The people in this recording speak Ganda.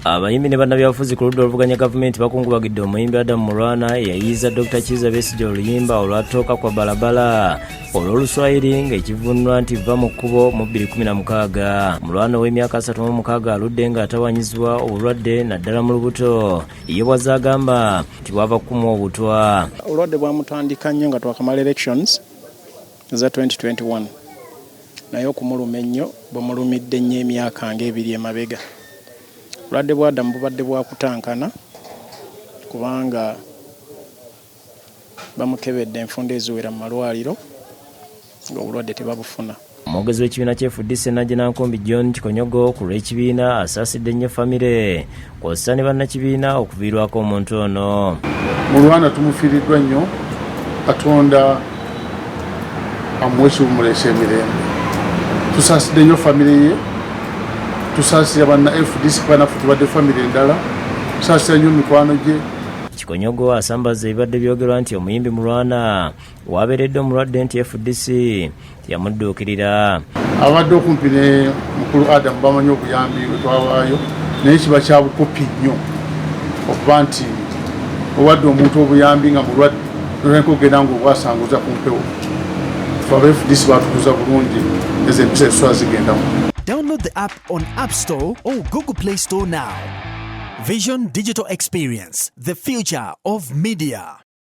Abayimbi ne bannabyabufuzi ku ludda oluvuganya gavumenti bakungubagidde omuyimbi Adam Mulwana eyayiiza Dr. Kizza Besigye oluyimba olwatooka kwa balabala olw'Oluswayiri ng'ekivvuunulwa nti vva mu kkubo mu 2016. Mulwana ow'emyaka 36 aludde ng'atawanyizibwa obulwadde naddala mu lubuto. Ye bw'azze agamba nti bwava kumuwa obutwa. Obulwadde bwamutandika nnyo nga twakamala elections za 2021 naye okumuluma ennyo bwemulumidde nnyo emyaka ng'ebiri emabega. Obulwadde bwa Adamu bubadde bwakutankana kubanga bamukebedde enfunda eziwera mu malwaliro ng'obulwadde tebabufuna. Omwogezi w'ekibiina ky'efudde Ssenajje Nankumbi John Kikonyogo ku lw'ekibiina asaasidde nnyo famire kw'ossa ne bannakibiina okuviirwako omuntu ono. Mulwana tumufiiriddwa nnyo, Katonda amuwe ekibumulesa emirembe. Tusaasidde nnyo famire ye, tusaasira banna FDC banafu tubadde famire endala, tusaasira nnyo mikwano gye. Kikonyogo asambaza ebibadde byogerwa nti omuyimbi Mulwana wabeeredde omulwadde nti FDC teyamudduukirira. Abadde okumpi ne mukulu Adam bamanyi obuyambi bwe twawaayo naye kiba kya bukopi nnyo okuba nti owadde omuntu obuyambi nga mulwadde nolwekogenda ng'obwasanguza ku mpewo. Aba FDC batukuza bulungi ezo empisa eziswala zigendamu. Download the app on App Store or Google Play Store now. Vision Digital Experience, the future of media.